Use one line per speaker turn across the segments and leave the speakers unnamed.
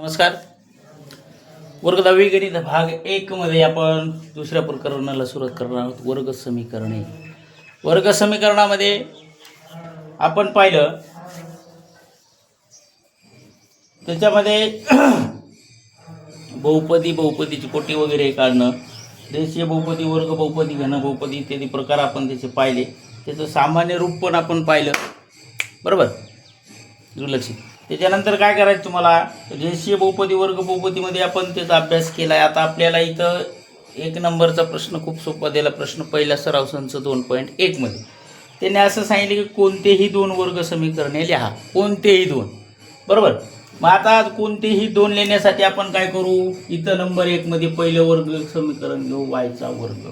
नमस्कार. वर्ग 10वी गणित भाग 1 मध्ये आपण दुसऱ्या प्रकरणाला सुरुवात करणार आहोत. वर्ग समीकरणे. वर्ग समीकरणामध्ये आपण पाहिलं त्याच्यामध्ये बहुपदीची कोटी वगैरे काढणं, रेषीय बहुपदी, वर्ग बहुपदी, घन बहुपदी इत्यादी प्रकार आपण त्याचे पाहिले. त्याचं सामान्य रूप पण आपण पाहिलं, बरोबर, दुर्लक्षित. त्याच्यानंतर काय करायचं तुम्हाला, रेषीय बहुपदी, वर्ग बहुपदीमध्ये आपण त्याचा अभ्यास केला आहे. आता आपल्याला इथं 1 नंबरचा प्रश्न खूप सोपा दिला. प्रश्न पहिला सराव संच 2.1 मध्ये त्याने असं सांगितले की कोणतेही 2 वर्ग समीकरणे लिहा. कोणतेही 2, बरोबर. मग आता कोणतेही 2 लिहिण्यासाठी आपण काय करू, इथं नंबर 1 मध्ये पहिलं वर्ग समीकरण घेऊ, वायचा वर्ग.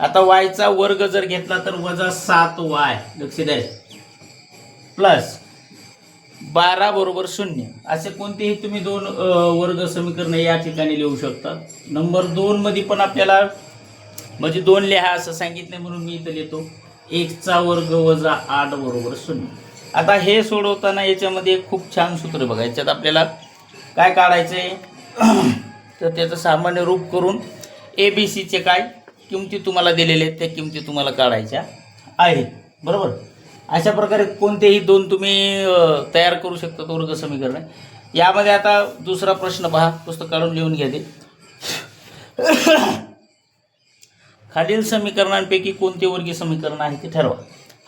आता वायचा वर्ग जर घेतला तर वजा 7y, लक्ष द्या, प्लस 12 बरोबर 0. असे कोणतेही तुम्ही 2 वर्ग समीकरण या ठिकाणी लिहू शकता. नंबर 2 मध्ये पण आपल्याला म्हणजे 2 लिहा असं सांगितलं, म्हणून मी इथं लिहितो x वर्ग वजा 8 बरोबर 0. आता हे सोडवताना याच्यामध्ये एक खूप छान सूत्र बघा. याच्यात आपल्याला काय काढायचंय तर त्याचं सामान्य रूप करून ABCचे काय किमती तुम्हाला दिलेले आहेत त्या किमती तुम्हाला काढायच्या आहेत, बरोबर. अशा प्रकारे कोणतेही 2 तुम्ही तयार करू शकता वर्ग समीकरण. यामध्ये आता दुसरा प्रश्न पहा, पुस्तक काढून लिहून घ्या ते. खालील समीकरणांपैकी कोणते वर्गीय समीकरण आहे ते ठरवा.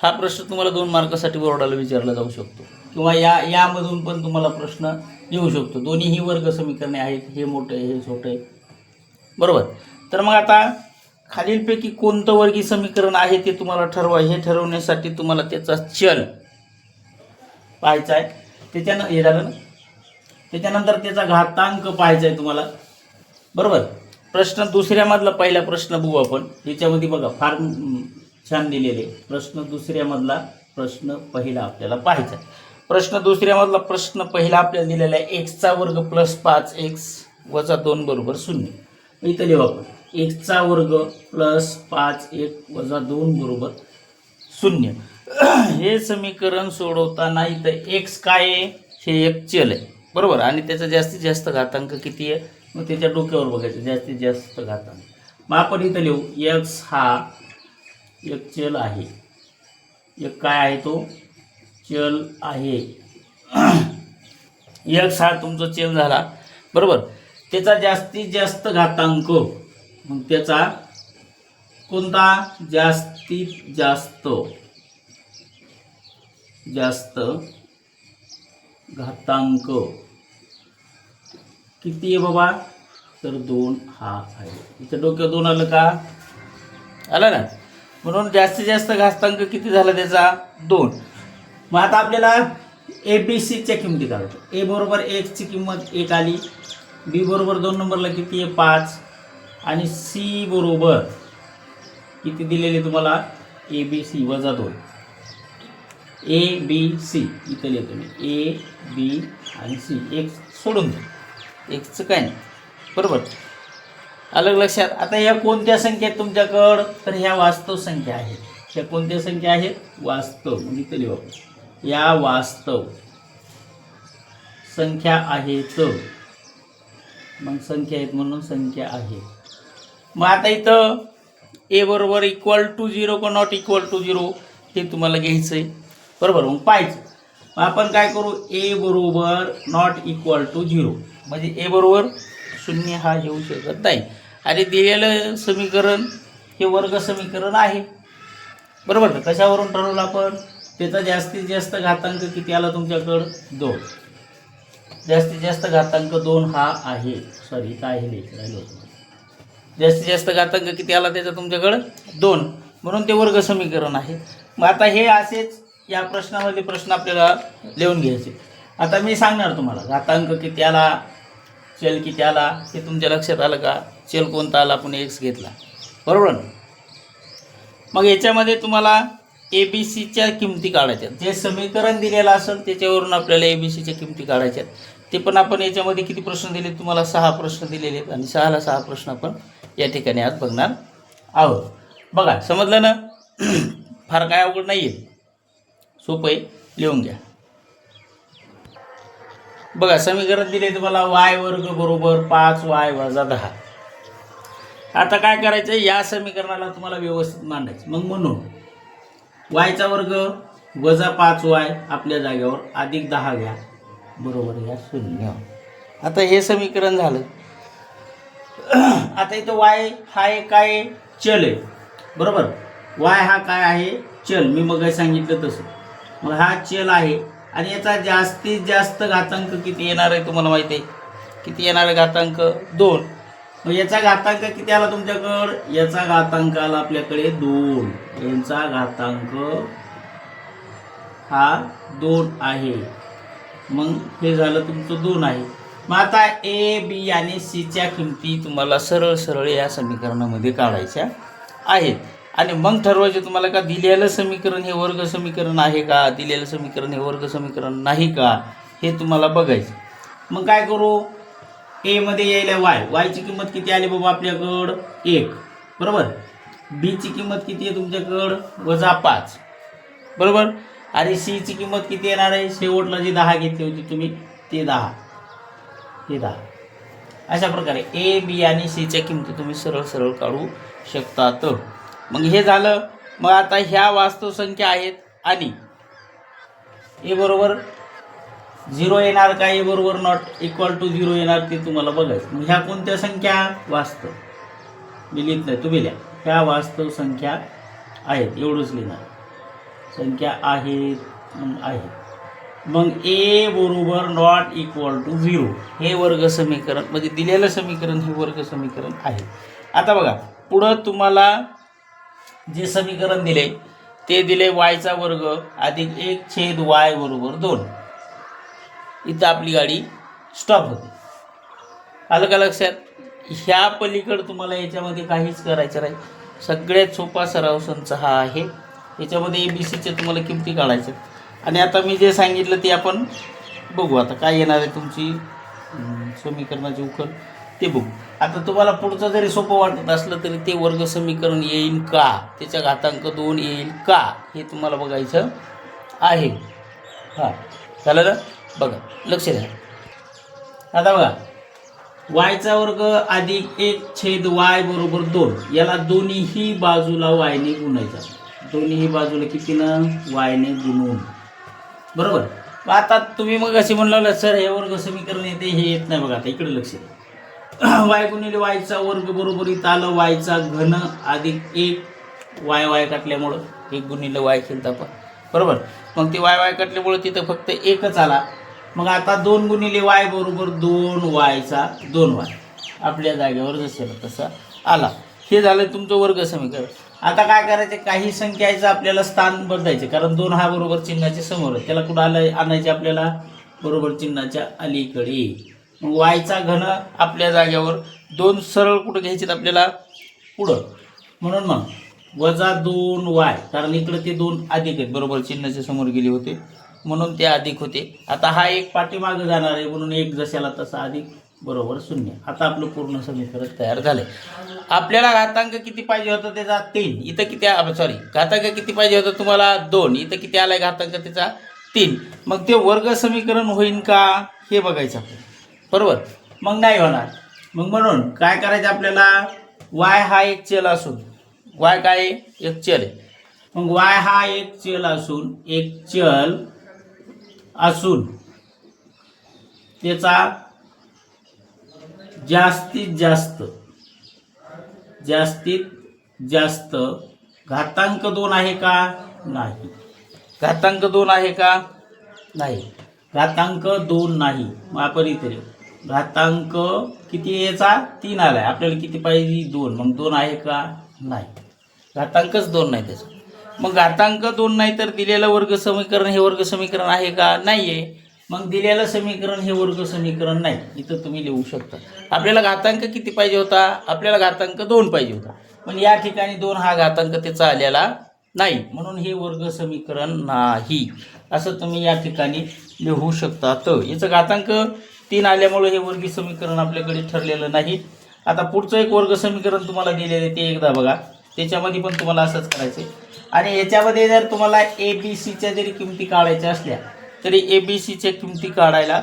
हा प्रश्न तुम्हाला 2 मार्कासाठी बोर्डाला विचारला जाऊ शकतो, किंवा यामधून पण तुम्हाला प्रश्न येऊ शकतो. दोन्हीही वर्ग समीकरणे आहेत, हे मोठे हे छोटे, बरोबर. तर मग आता खालीलपैकी कोणतं वर्गीय समीकरण आहे ते तुम्हाला ठरवा. हे ठरवण्यासाठी तुम्हाला त्याचा चल पाहायचा आहे. हे झालं ना. त्याच्यानंतर त्याचा घातांक पाहायचा आहे तुम्हाला, बरोबर. प्रश्न दुसऱ्यामधला पहिला प्रश्न बघू आपण. याच्यामध्ये बघा फार छान दिलेले प्रश्न दुसऱ्यामधला प्रश्न पहिला आपल्याला पाहायचा. प्रश्न दुसऱ्यामधला प्रश्न पहिला आपल्याला दिलेला आहे x वर्ग प्लस 5x वजा 2 बरोबर 0. इथं लिहू आपण x वर्ग प्लस 5x वजा 2 बरोबर 0. हे समीकरण सोडवताना इथं x काय आहे, हे एक चल आहे, बरोबर. आणि त्याचा जास्तीत जास्त घातांक किती आहे, मग त्याच्या डोक्यावर बघायचं जास्तीत जास्त घातांक. मग आपण इथं लिहू x हा एक चल आहे. एक काय आहे, तो चल आहे. x हा तुमचा चल झाला, बरोबर. त्याचा जास्तीत जास्त घातांक, मग त्याचा कोणता जास्तीत जास्त घातांक किती आहे बाबा, तर 2 हा आहे. इथं डोक्यावर 2 आलं का, आलं ना. म्हणून जास्तीत जास्त घातांक किती झाला त्याचा 2. मग आता आपल्याला ABCच्या किमती काढायच्या. A बरोबर x ची किंमत 1 आली, B बरोबर 2 नंबरला किती आहे 5, आणि C बरोबर किती दिलेले तुम्हाला ABC वजा 2. ABC इथं लिहितो मी A B आणि C. एक सोडून द्या, एक्सचं काय नाही, बरोबर. अलग लक्षात. आता या कोणत्या संख्या आहेत तुमच्याकडं, तर ह्या वास्तव संख्या आहेत. ह्या कोणत्या संख्या आहेत, वास्तव. म्हणजे इथं लिहू आपण या वास्तव संख्या आहेत. मग संख्या आहेत म्हणून संख्या आहे. मग आता इथं A बरोबर इक्वल टू 0 का नॉट इक्वल टू 0 हे तुम्हाला घ्यायचं आहे, बरोबर. मग पाहायचं. मग आपण काय करू, A बरोबर नॉट इक्वल टू 0 म्हणजे A बरोबर 0 हा येऊ शकत नाही. आणि दिलेलं समीकरण हे वर्ग समीकरण आहे, बरोबर. कशावरून ठरवलं आपण, त्याचा जास्तीत जास्त घातांक किती आला तुमच्याकडं 2. जास्तीत जास्त घातांक 2 हा आहे. सॉरी काय आहे लिहायचं होतं. जास्तीत जास्त घातांक किती आला त्याचा तुमच्याकडं 2, म्हणून ते वर्ग समीकरण आहे. मग आता हे असेच या प्रश्नामध्ये प्रश्न आपल्याला लिहून घ्यायचे. आता मी सांगणार तुम्हाला घातांक किती आला, चल किती आला, हे तुमच्या लक्षात आलं का. चल कोणता आला, आपण x घेतला, बरोबर. मग याच्यामध्ये तुम्हाला ABCच्या किमती काढायच्या. जे समीकरण दिलेलं असेल त्याच्यावरून आपल्याला ABCच्या किमती काढायच्या. ते पण आपण याच्यामध्ये किती प्रश्न दिले तुम्हाला, 6 प्रश्न दिलेले आहेत, आणि 6ला 6 प्रश्न आपण या ठिकाणी आज बघणार आहोत. बघा समजलं ना. फार काय अवघड नाही आहे, सोपं आहे, लिहून घ्या. बघा समीकरण दिले तुम्हाला y वर्ग बरोबर 5y वजा 10. आता काय करायचं, या समीकरणाला तुम्हाला व्यवस्थित मांडायचं. मग म्हणून yचा वर्ग वजा 5y आपल्या जागेवर अधिक 10 घ्या बरोबर या 0. आता हे समीकरण झालं. आता इथं y हा एक काय चल आहे बरोबर. y हा काय आहे चल, मी मग सांगितलं तसं. मग हा चल आहे आणि याचा जास्तीत जास्त घातांक किती येणार आहे तुम्हाला माहिती आहे. किती येणार आहे घातांक 2. मग याचा घातांक किती आला तुमच्याकडं, याचा घातांक आला आपल्याकडे 2. यांचा घातांक हा 2 आहे. मग हे झालं तुमचं 2 आहे. मग आता ए बी आणि सीच्या किमती तुम्हाला सरळ सरळ या समीकरणामध्ये काढायच्या आहेत. आणि मग ठरवायचे तुम्हाला का दिलेलं समीकरण हे वर्ग समीकरण आहे का, दिलेलं समीकरण हे वर्ग समीकरण नाही का, हे तुम्हाला बघायचं. मग काय करू, ए मध्ये यायला वायची किंमत किती आली बाबा आपल्याकडं 1 बरोबर. बीची किंमत किती आहे तुमच्याकडं वजा 5 बरोबर. आणि सीची किंमत किती येणार आहे, शेवटला जी 10 घेतली होती तुम्ही ते 10, हे 10. अशा प्रकारे ए बी आणि सीच्या किमती तुम्ही सरळ सरळ काढू शकतात. मग हे झालं. मग आता ह्या वास्तव संख्या आहेत आणि ए बरोबर 0 येणार का, ए बरोबर नॉट इक्वल टू 0 येणार ते तुम्हाला बघायचं. मग ह्या कोणत्या संख्या वास्तव, मी लिहित नाही तुम्ही लिहा, ह्या वास्तव संख्या आहेत एवढंच लिहिणार. संख्या आहेत आहेत. मग ए बरोबर नॉट इक्वल टू 0 हे वर्ग समीकरण म्हणजे दिलेलं समीकरण हे वर्ग समीकरण आहे. आता बघा पुढं तुम्हाला जे समीकरण दिले ते दिले yचा वर्ग अधिक 1/y बरोबर 2. इथं आपली गाडी स्टॉप होते. आलं का लक्षात. ह्या पलीकडे तुम्हाला याच्यामध्ये काहीच करायचं नाही. सगळ्यात सोपा सराव संच हा आहे. याच्यामध्ये ABCच्या तुम्हाला किमती काढायच्या. आणि आता मी जे सांगितलं ते आपण बघू. आता काय येणार आहे तुमची समीकरणाची उकल ते बघू. आता तुम्हाला पुढचं जरी सोपं वाटत असलं तरी ते वर्ग समीकरण येईल का, त्याच्या घातांक 2 येईल का हे तुम्हाला बघायचं आहे. हां झालं ना. बघा लक्ष द्या. आता बघा yचा वर्ग अधिक 1/y बरोबर 2 याला दोन्हीही बाजूला yने गुणायचा. दोन्हीही बाजूला कितीनं yने गुणून बरोबर. आता तुम्ही मग असे म्हणलं सर हे वर्ग समीकरण येते हे येत नाही. बघा आता इकडे लक्ष द्या. y गुणिले yचा वर्ग बरोबर इथं आलं yचा घन अधिक 1 y काटल्यामुळं 1 गुणिले y केलं आपण बरोबर. मग ते y काटल्यामुळं तिथं फक्त 1च आला. मग आता 2 गुणिले y बरोबर 2yचा 2y आपल्या जागेवर जसं तसा आला. हे झालं तुमचं वर्ग समीकरण. आता काय करायचे, काही संख्याचं आपल्याला स्थान बदलायचे कारण 2 हा बरोबर चिन्हाच्या समोर आहे. त्याला कुठं आलं आणायचे आपल्याला बरोबर चिन्हाच्या अलीकडे. मग yचा घन आपल्या जागेवर 2 सरळ कुठं घ्यायचे आपल्याला पुढं. म्हणून मग वजा 2y कारण इकडं ते 2 अधिक आहेत बरोबर चिन्हाच्या समोर गेले होते म्हणून ते अधिक होते. आता हा एक पाठीमागं जाणार आहे म्हणून 1 जशाला तसा अधिक बरोबर 0. आता आपलं पूर्ण समीकरण तयार झालंय. आपल्याला घातांक किती पाहिजे होता त्याचा 3. इथं किती सॉरी घातांक किती पाहिजे होता तुम्हाला 2. इथं किती आलाय घातांक त्याचा 3. मग ते वर्ग समीकरण होईल का हे बघायचं आपल्याला बरोबर. मग नाही होणार. मग म्हणून काय करायचं आपल्याला, y हा एक चल असून y काय एक चल आहे. मग y हा एक चल असून त्याचा जास्तीत जास्त घातांक 2 आहे का नाही. घातांक 2 आहे का नाही. घातांक 2 नाही. मग आपण इथे घातांक किती याचा 3 आलाय. आपल्याला किती पाहिजे 2. मग 2 आहे का नाही. घातांकच 2 नाही त्याचा. मग घातांक 2 नाही तर दिलेलं वर्ग समीकरण हे वर्ग समीकरण आहे का नाहीये. मग दिलेलं समीकरण हे वर्ग समीकरण नाही. इथं तुम्ही लिहू शकता. आपल्याला घातांक किती पाहिजे होता, आपल्याला घातांक 2 पाहिजे होता. पण या ठिकाणी 2 हा घातांक त्याचा आलेला नाही म्हणून हे वर्ग समीकरण नाही असं तुम्ही या ठिकाणी लिहू शकता. तर याचं घातांक 3 आल्यामुळे हे वर्ग समीकरण आपल्याकडे ठरलेलं नाही. आता पुढचं एक वर्ग समीकरण तुम्हाला दिलेलं ते एकदा बघा. त्याच्यामध्ये पण तुम्हाला असंच करायचं. आणि याच्यामध्ये जर तुम्हाला ABCच्या जरी किमती काढायच्या असल्या तरी ABCच्या किमती काढायला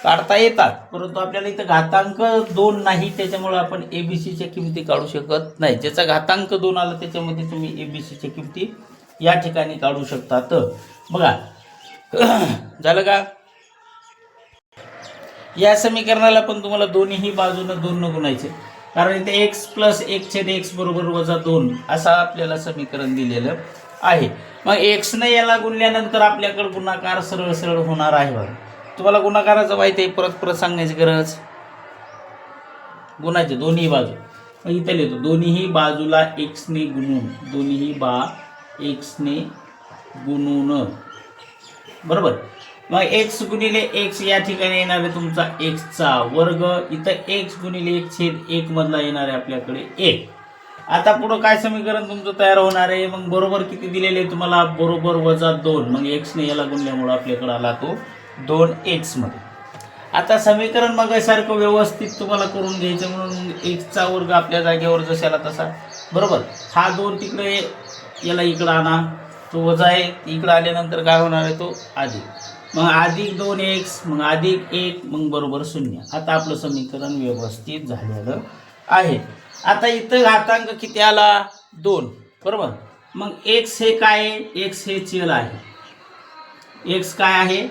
काढता येतात, परंतु आपल्याला इथं घातांक 2 नाही, त्याच्यामुळे आपण एबीसीच्या किमती काढू शकत नाही. ज्याचा घातांक 2 आला त्याच्यामध्ये तुम्ही एबीसीच्या किमती या ठिकाणी काढू शकता. तर बघा झालं का? या समीकरणाला पण तुम्हाला दोन्ही बाजूनं 2 न गुणायचे, कारण इथे x + 1/x बरोबर -2 असं आपल्याला समीकरण दिलेलं आहे. मग x ने याला गुणल्यानंतर आपल्याकडे गुणाकार सरळ सरळ होणार आहे. बघा तुम्हाला गुणाकाराचं माहिती आहे, परत सांगण्याची गरज. गुणाचे दोन्ही बाजू, मग इथे लिहितो दोन्ही बाजूला x ने गुणून, दोन्ही x ने गुणून, बरोबर. मग x गुणिले x या ठिकाणी येणार आहे तुमचा x चा वर्ग, इथं x गुणिले 1/1 मधला येणार आहे आपल्याकडे 1. आता पुढं काय समीकरण तुमचं तयार होणार आहे? मग बरोबर किती दिलेले तुम्हाला? बरोबर -2. मग x ने याला गुणल्यामुळे आपल्याकडे आला तो 2x मध्ये. आता समीकरण मगासारखं व्यवस्थित तुम्हाला करून घ्यायचं, म्हणून x चा वर्ग आपल्या जागेवर जशाला तसा, बरोबर. हा 2 तिकडे, याला इकडं आणा, तो वजा आहे, इकडं आल्यानंतर काय होणार आहे? तो अधिक. मग अधिक 2x, मग अधिक 1, मग बरोबर 0. आता आपलं समीकरण व्यवस्थित झालेलं आहे. आता इथं घातांक किती आला? 2, बरोबर. मग x हे काय आहे? x हे चल आहे. x काय आहे?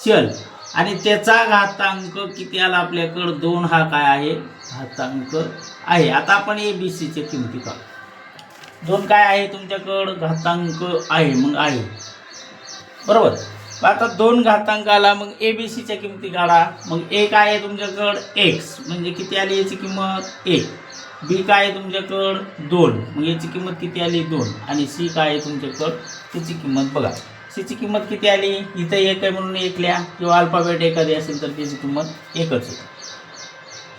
चल. आणि त्याचा घातांक किती आला आपल्याकडं? 2 हा काय आहे? घातांक आहे. आता आपण एबीसीच्या किमती काढू. 2 काय आहे तुमच्याकडं? घातांक आहे, मग आहे, बरोबर. आता 2 घातांक आला, मग एबीसीच्या किमती काढा. मग a काय आहे तुमच्याकडं? x, म्हणजे किती आली याची किंमत? 1. b काय आहे तुमच्याकडं? 2, मग याची किंमत किती आली? 2. आणि c काय आहे तुमच्याकडं? त्याची किंमत बघा. c ची किंमत किती आली? इथं 1 आहे म्हणून 1 लिहा, किंवा अल्फाबेट एखादी असेल तर त्याची किंमत 1च आहे.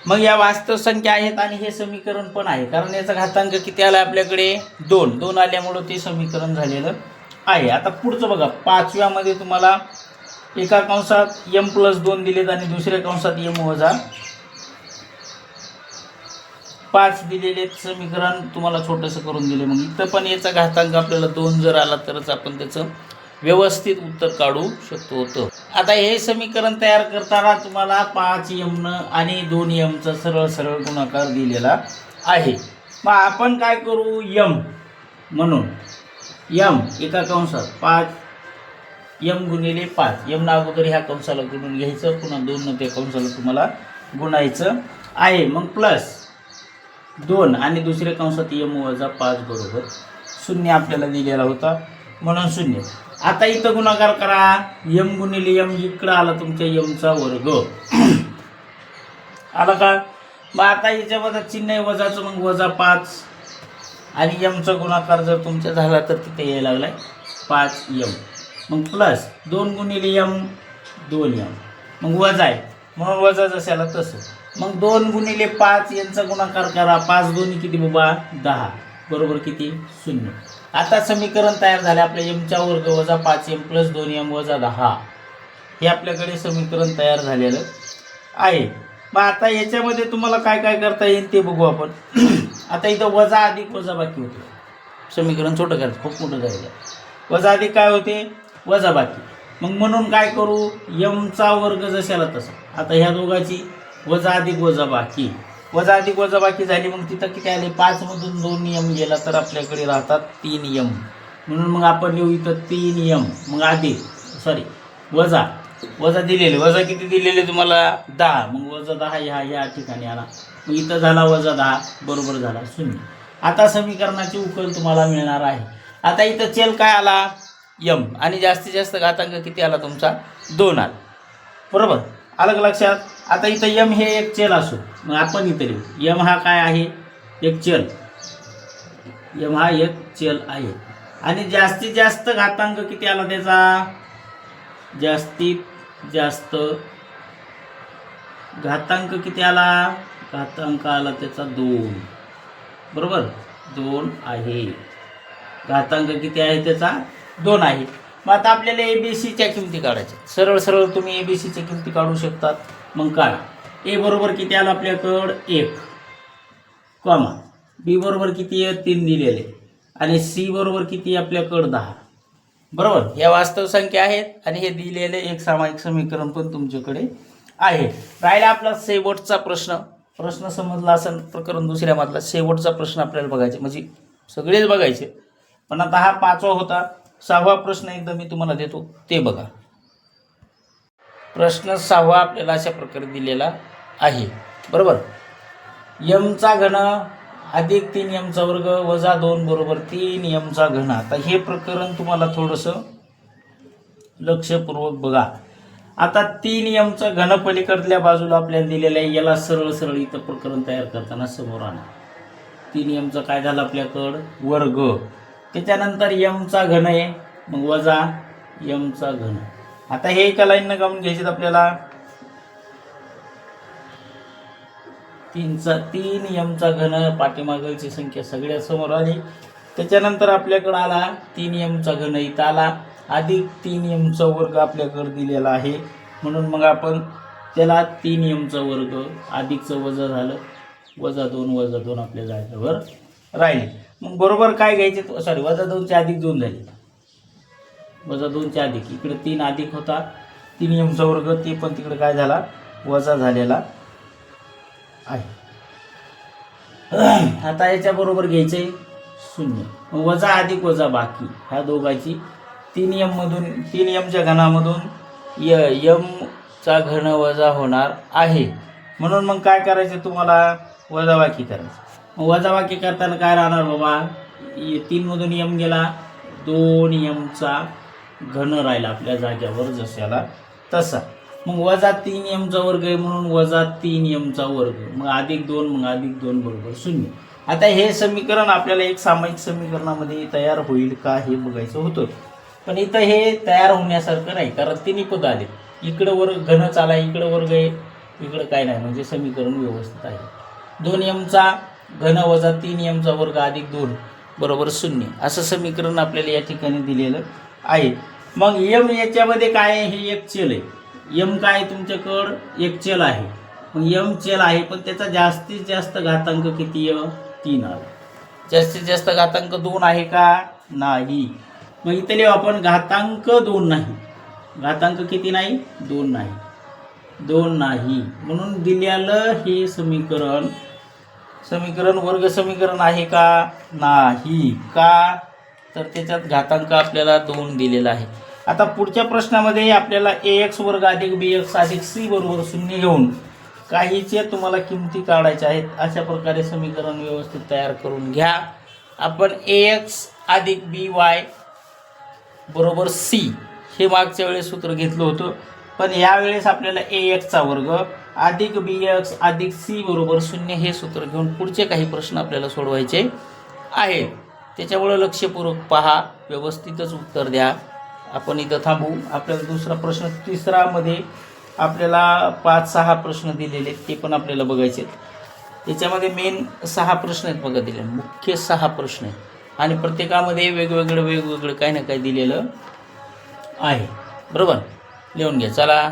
मग या वास्तव संख्या आहेत आणि हे समीकरण पण आहे, कारण याचा घातांक किती आला आपल्याकडे? 2 आल्यामुळं ते समीकरण झालेलं आहे. आता पुढचं बघा, 5व्या मध्ये तुम्हाला एका कंसात m+2 दिलेत आणि दुसऱ्या कंसात m-5 दिलेले समीकरण तुम्हाला छोटंसं करून दिले. मग इथं पण याचा घातांक आपल्याला 2 जर आला तरच आपण त्याचं व्यवस्थित उत्तर काढू शकतो होतं. आता हे समीकरण तयार करताना तुम्हाला 5m आणि 2mचा सरळ सरळ गुणाकार दिलेला आहे. मग आपण काय करू? m म्हणून m एका कंसात 5m गुणिले 5, m ना अगोदर ह्या कंसाला गुणून घ्यायचं, पुन्हा 2 न त्या कंसाला तुम्हाला गुणायचं आहे. मग +2 आणि दुसऱ्या कंसात m-5 बरोबर 0 आपल्याला दिलेला होता, म्हणून 0. आता इथं गुणाकार करा, m गुणिले m इकडं आला तुमच्या m चा वर्ग आला का? मग आता याच्यामध्ये चिन्ह आहे वजाचं, मग -5 आणि m चा गुणाकार जर तुमच्या झाला तर तिथे यायला लागलाय 5m. मग +2 गुणिले m 2m, मग वजा आहे म्हणून वजा जशाला तसं. मग 2 गुणिले 5 यांचा गुणाकार करा, 5 दोन्ही किती बाबा? 10, बरोबर किती? 0. आता समीकरण तयार झाले आपल्या m चा वर्ग वजा 5m + 2m वजा 10, हे आपल्याकडे समीकरण तयार झालेलं आहे. मग आता याच्यामध्ये तुम्हाला काय काय करता येईल ते बघू आपण. आता इथं वजा अधिक वजा बाकी होते, समीकरण छोटं करायचं, खूप मोठं जायचं. वजा अधिक काय होते? वजा बाकी. मग म्हणून काय करू? m चा वर्ग जशाला तसा. आता ह्या दोघांची वजा अधिक वजा बाकी, वजा अधिक वजा बाकी झाली. मग तिथं किती आले? 5 मधून 2m गेला तर आपल्याकडे राहतात 3m, म्हणून मग आपण लिहू इथं 3m. मग अधिक वजा दिलेले, वजा किती दिलेले तुम्हाला? 10, मग वजा 10 ह्या ठिकाणी आला, मग इथं झाला -10, बरोबर झाला 0. आता समीकरणाची उकल तुम्हाला मिळणार आहे. आता इथं चल काय आला? m, आणि जास्तीत जास्त घातांक किती आला तुमचा? 2 आला, बरोबर. आलं का लक्षात? आता इथं m हे एक चल असो, मग आपण इथं लिहू m हा काय आहे? एक चल. m हा एक चल आहे. आणि जास्तीत जास्त घातांक किती आला त्याचा? जास्तीत जास्त घातांक किती आला? घातांक आला त्याचा 2, बरोबर. 2 आहे. घातांक किती आहे त्याचा? 2 आहे. मग आता आपल्याला एबीसीच्या किमती काढायच्या. सरळ सरळ तुम्ही एबीसीच्या किमती काढू शकतात. मग काढा. ए बरोबर किती आला आपल्याकडं? 1, कॉमा. बी बरोबर किती आहे? 3 दिलेले. आणि सी बरोबर किती आपल्याकडं? 10, बरोबर. या वास्तव संख्या आहेत आणि हे दिलेले एक सामायिक समीकरण पण तुमच्याकडे आहे. राहिला आपला शेवटचा प्रश्न समजला असेल प्रकरण दुसऱ्यामधला शेवटचा प्रश्न आपल्याला बघायचे, म्हणजे सगळेच बघायचे, पण आता हा 5वा होता. 6वा प्रश्न एकदा मी तुम्हाला देतो ते बघा. प्रश्न 6वा आपल्याला अशा प्रकारे दिलेला आहे. बरोबर, यमचा घन अधिक 3 यमचा वर्ग वजा 2 बरोबर 3 यमचा घन. आता हे प्रकरण तुम्हाला थोडंसं लक्षपूर्वक बघा. आता 3 यमचा घन पलीकडल्या बाजूला आपल्याला दिलेलं आहे, याला सरळ सरळ इथं प्रकरण तयार करताना समोर आणा. 3 यमचा काय झालं आपल्याकडं वर्ग, त्याच्यानंतर यमचा घन आहे, मग वजा यमचा घन. आता हे एका लाईननं काढून घ्यायचे आपल्याला. 3 यमचा घन, पाठीमागची संख्या सगळ्या समोर आली. त्याच्यानंतर आपल्याकडं आला 3 यमचा घन इथं आला, अधिक 3 यमचा वर्ग आपल्याकडे दिलेला आहे, म्हणून मग आपण त्याला 3 यमचा वर्ग अधिकचं वजा झालं, वजा 2 आपल्या जागेवर राहिले. मग बरोबर काय घ्यायचे, सॉरी वजा 2चे अधिक 2 झाले, वजा 2चे अधिक, इकडे 3 अधिक होता 3 यमचा वर्ग, ते पण तिकडे काय झाला वजा झालेला आहे. आता याच्या बरोबर घ्यायचे 0, मग वजा अधिक वजा बाकी ह्या दोघांची 3 यमच्या घनामधून यमचा घन वजा होणार आहे, म्हणून मग काय करायचं तुम्हाला वजाबाकी करायचं. मग वजाबाकी करताना काय राहणार बाबा, 3 मधून यम गेला, 2 यमचा घन राहिला आपल्या जाग्यावर जशाला तसा. मग वजा 3 यमचा वर्ग आहे म्हणून वजा 3 यमचा वर्ग, मग अधिक 2, मग अधिक 2 बरोबर 0. आता हे समीकरण आपल्याला एक सामायिक समीकरणामध्ये तयार होईल का हे बघायचं होतं, पण इथं हे तयार होण्यासारखं नाही, कारण 3 पद आले, इकडं वर्ग घन चाला, इकडं वर्ग आहे, इकडं काय नाही, म्हणजे समीकरण व्यवस्थित आहे. 2 यमचा घन वजा 3 यमचा वर्ग अधिक 2 बरोबर 0, असं समीकरण आपल्याला या ठिकाणी दिलेलं आहे. मग यम याच्यामध्ये काय आहे, हे एक चल आहे. यम काय तुमच्याकडं एक चल आहे, मग यम चल आहे, पण त्याचा जास्तीत जास्त घातांक किती आहे 3 आला. जास्तीत जास्त घातांक 2 आहे का नाही, मग इथे लिहू आपण घातांक 2 नाही. घातांक किती नाही 2 नाही, 2 नाही, म्हणून दिलेलं हे समीकरण वर्ग समीकरण आहे का नाही, का तर त्याच्यात घातांक आपल्याला 2 दिलेला आहे. आता पुढच्या प्रश्नामध्ये आपल्याला ax वर्ग अधिक bx अधिक c बरोबर 0 घेऊन काहीचे तुम्हाला किमती काढायच्या आहेत. अशा प्रकारे समीकरण व्यवस्थित तयार करून घ्या. आपण ax अधिक by बरोबर c हे मागच्या वेळेस सूत्र घेतलं होतं, पण यावेळेस आपल्याला ax चा वर्ग अधिक bx अधिक c बरोबर 0 हे सूत्र घेऊन पुढचे काही प्रश्न आपल्याला सोडवायचे आहेत. त्याच्यामुळे लक्षपूर्वक पहा, व्यवस्थितच उत्तर द्या. आपण इथं थांबू. आपल्याला दुसरा प्रश्न, तिसरामध्ये आपल्याला 5-6 प्रश्न दिलेले ते पण आपल्याला बघायचे. त्याच्यामध्ये मेन 6 प्रश्न आहेत बघा, दिले मुख्य 6 प्रश्न आहेत आणि प्रत्येकामध्ये वेगवेगळं काही ना काही दिलेलं आहे. बरोबर, लिहून घ्या. चला.